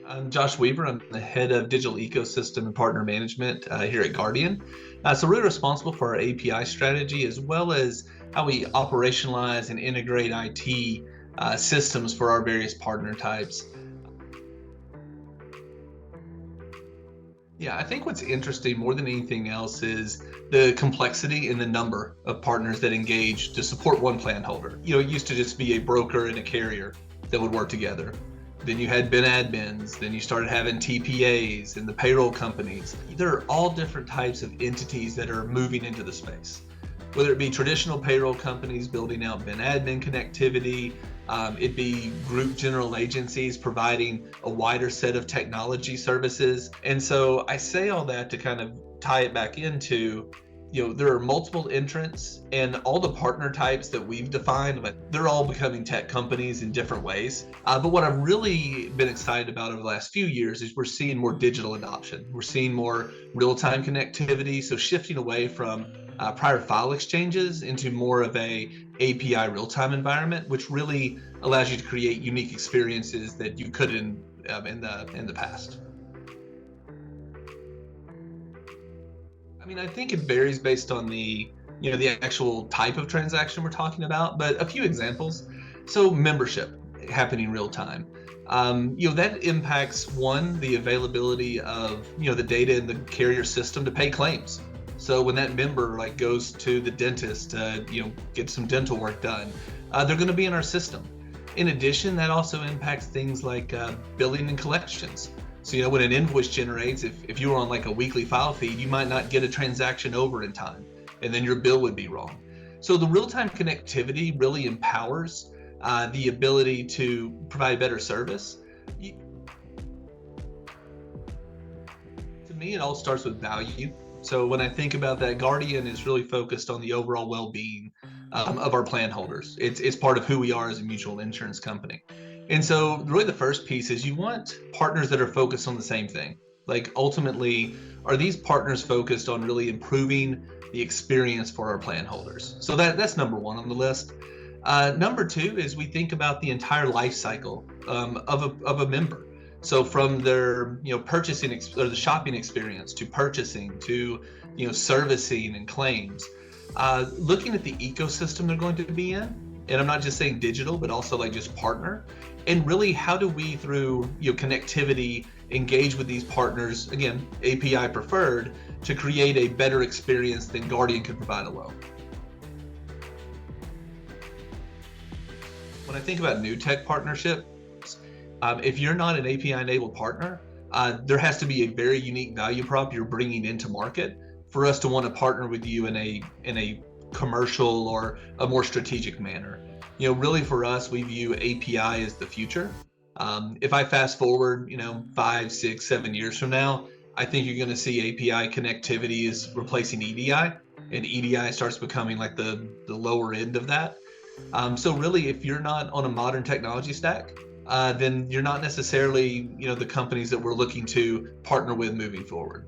I'm Josh Weaver. I'm the head of digital ecosystem and partner management here at Guardian. So we're responsible for our API strategy as well as how we operationalize and integrate IT systems for our various partner types. Yeah, I think what's interesting more than anything else is the complexity in the number of partners that engage to support one plan holder. It used to just be a broker and a carrier that would work together. Then you had bin admins, then you started having TPAs and the payroll companies. There are all different types of entities that are moving into the space, whether it be traditional payroll companies building out bin admin connectivity, it'd be group general agencies providing a wider set of technology services. And so I say all that to kind of tie it back into, there are multiple entrants and all the partner types that we've defined, but they're all becoming tech companies in different ways. But what I've really been excited about over the last few years is we're seeing more digital adoption. We're seeing more real-time connectivity. So shifting away from prior file exchanges into more of a API real-time environment, which really allows you to create unique experiences that you couldn't in the past. I mean, I think it varies based on the actual type of transaction we're talking about, but a few examples. So membership happening real time. That impacts one, the availability of, the data in the carrier system to pay claims. So when that member like goes to the dentist to, get some dental work done, they're going to be in our system. In addition, that also impacts things like billing and collections. So, when an invoice generates, if you were on like a weekly file feed, you might not get a transaction over in time, and then your bill would be wrong. So the real-time connectivity really empowers the ability to provide better service. To me, it all starts with value. So when I think about that, Guardian is really focused on the overall well-being of our plan holders. It's part of who we are as a mutual insurance company. And so really the first piece is you want partners that are focused on the same thing. Like ultimately, are these partners focused on really improving the experience for our plan holders? So that's number one on the list. Number two is we think about the entire life cycle of a member. So from their purchasing or the shopping experience to purchasing to servicing and claims, looking at the ecosystem they're going to be in, and I'm not just saying digital, but also like just partner, and really how do we through connectivity engage with these partners, again API preferred, to create a better experience than Guardian could provide alone. When I think about new tech partnership, if you're not an API-enabled partner, there has to be a very unique value prop you're bringing into market for us to want to partner with you in a commercial or a more strategic manner. Really for us, we view API as the future. If I fast forward, 5, 6, 7 years from now, I think you're going to see API connectivity is replacing EDI, and EDI starts becoming like the lower end of that. So really, if you're not on a modern technology stack, then you're not necessarily, the companies that we're looking to partner with moving forward.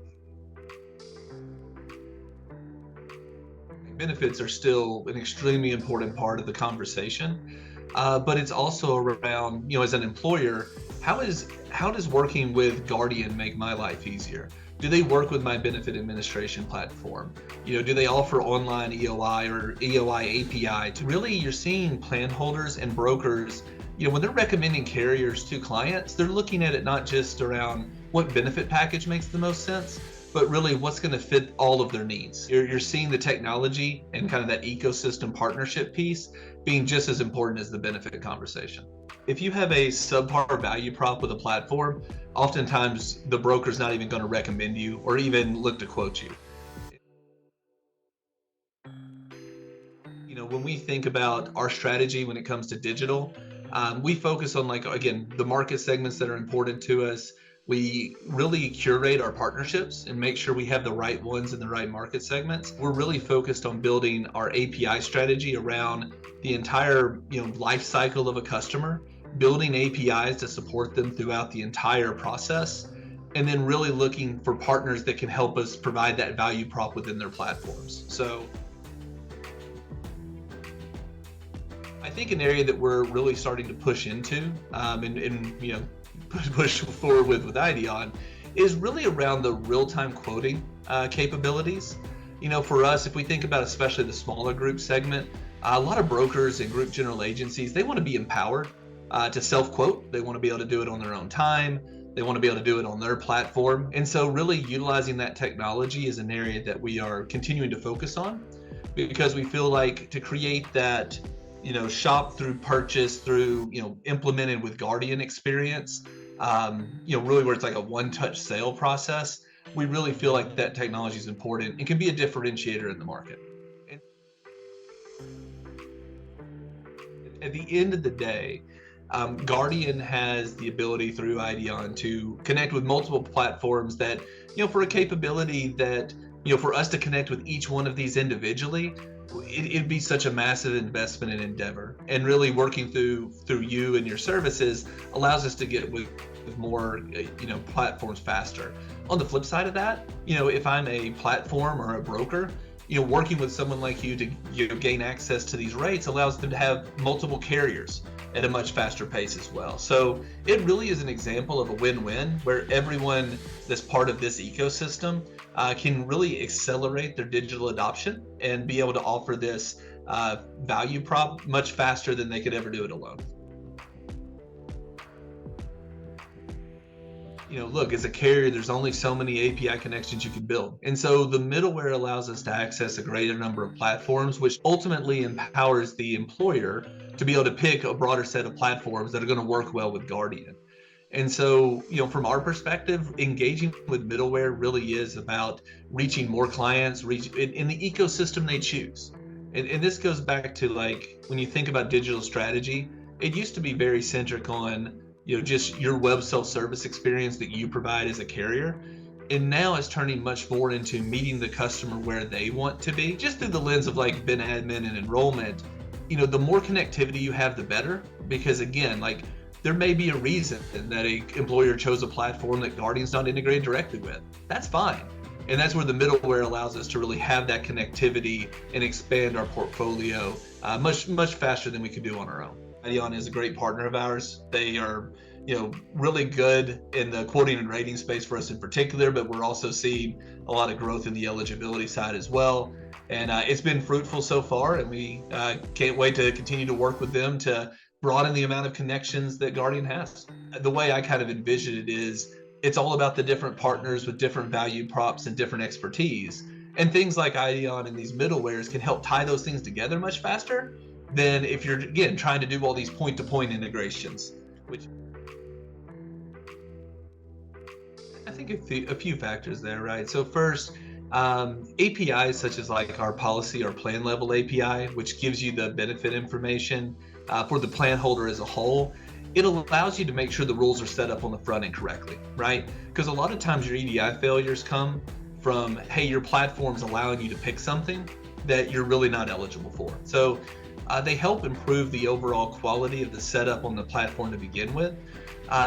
Benefits are still an extremely important part of the conversation, but it's also around, as an employer, how does working with Guardian make my life easier? Do they work with my benefit administration platform? Do they offer online EOI or EOI API? To really, you're seeing plan holders and brokers, when they're recommending carriers to clients, they're looking at it not just around what benefit package makes the most sense, but really what's going to fit all of their needs. You're seeing the technology and kind of that ecosystem partnership piece being just as important as the benefit conversation. If you have a subpar value prop with a platform, oftentimes the broker's not even going to recommend you or even look to quote you. When we think about our strategy when it comes to digital, we focus on, like, again, the market segments that are important to us. We really curate our partnerships and make sure we have the right ones in the right market segments. We're really focused on building our API strategy around the entire life cycle of a customer, building APIs to support them throughout the entire process, and then really looking for partners that can help us provide that value prop within their platforms. So I think an area that we're really starting to push into, and push forward with Ideon is really around the real-time quoting capabilities. For us, if we think about especially the smaller group segment, a lot of brokers and group general agencies, they want to be empowered to self-quote. They want to be able to do it on their own time. They want to be able to do it on their platform. And so really utilizing that technology is an area that we are continuing to focus on, because we feel like to create that, shop through purchase through, implemented with Guardian experience, really where it's like a one-touch sale process, we really feel like that technology is important and can be a differentiator in the market. And at the end of the day, Guardian has the ability through Ideon to connect with multiple platforms that, for a capability that, for us to connect with each one of these individually, it'd be such a massive investment and endeavor. And really working through you and your services allows us to get with more, platforms faster. On the flip side of that, if I'm a platform or a broker, working with someone like you to gain access to these rates allows them to have multiple carriers at a much faster pace as well. So it really is an example of a win-win where everyone that's part of this ecosystem can really accelerate their digital adoption and be able to offer this value prop much faster than they could ever do it alone. Look, as a carrier, there's only so many API connections you can build. And so the middleware allows us to access a greater number of platforms, which ultimately empowers the employer to be able to pick a broader set of platforms that are going to work well with Guardian. And so, from our perspective, engaging with middleware really is about reaching more clients, in the ecosystem they choose. And this goes back to, like, when you think about digital strategy, it used to be very centric on just your web self-service experience that you provide as a carrier. And now it's turning much more into meeting the customer where they want to be, just through the lens of like Ben admin and enrollment. The more connectivity you have, the better, because again, like there may be a reason that a employer chose a platform that Guardian's not integrated directly with. That's fine. And that's where the middleware allows us to really have that connectivity and expand our portfolio much faster than we could do on our own. Ideon is a great partner of ours. They are, really good in the quoting and rating space for us in particular, but we're also seeing a lot of growth in the eligibility side as well. And it's been fruitful so far, and we can't wait to continue to work with them to broaden the amount of connections that Guardian has. The way I kind of envision it is, it's all about the different partners with different value props and different expertise. And things like Ideon and these middlewares can help tie those things together much faster than if you're, again, trying to do all these point-to-point integrations, which I think a few factors there, right? So first, APIs such as like our policy or plan level API, which gives you the benefit information for the plan holder as a whole, it allows you to make sure the rules are set up on the front end correctly, right? Because a lot of times your EDI failures come from, hey, your platform's allowing you to pick something that you're really not eligible for. So they help improve the overall quality of the setup on the platform to begin with.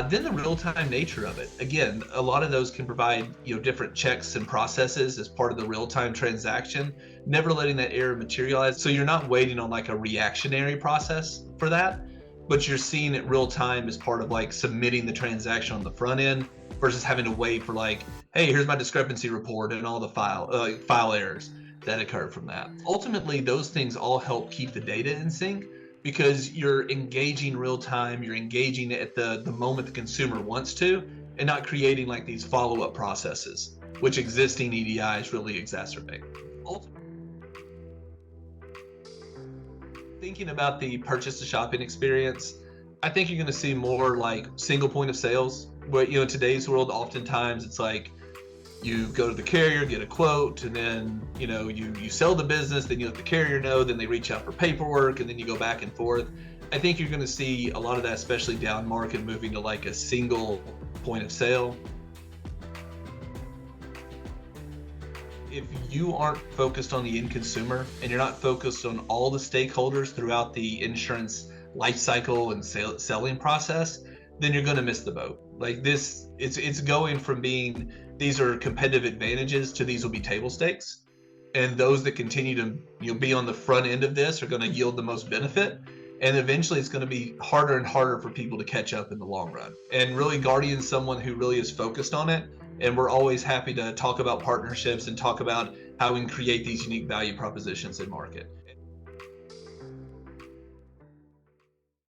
Then the real-time nature of it. Again, a lot of those can provide different checks and processes as part of the real-time transaction, never letting that error materialize. So you're not waiting on like a reactionary process for that, but you're seeing it real time as part of like submitting the transaction on the front end versus having to wait for like, hey, here's my discrepancy report and all the file errors that occurred from that. Ultimately, those things all help keep the data in sync because you're engaging real time, you're engaging at the moment the consumer wants to, and not creating like these follow-up processes, which existing EDIs really exacerbate. Thinking about the purchase to shopping experience, I think you're going to see more like single point of sales. But in today's world, oftentimes it's like you go to the carrier, get a quote, and then you sell the business, then you let the carrier know, then they reach out for paperwork, and then you go back and forth. I think you're going to see a lot of that, especially down market, moving to like a single point of sale. If you aren't focused on the end consumer and you're not focused on all the stakeholders throughout the insurance life cycle and selling process, then you're going to miss the boat. Like this, it's going from being these are competitive advantages to these will be table stakes, and those that continue to be on the front end of this are going to yield the most benefit. And eventually it's going to be harder and harder for people to catch up in the long run. And really, Guardian's someone who really is focused on it. And we're always happy to talk about partnerships and talk about how we can create these unique value propositions in market.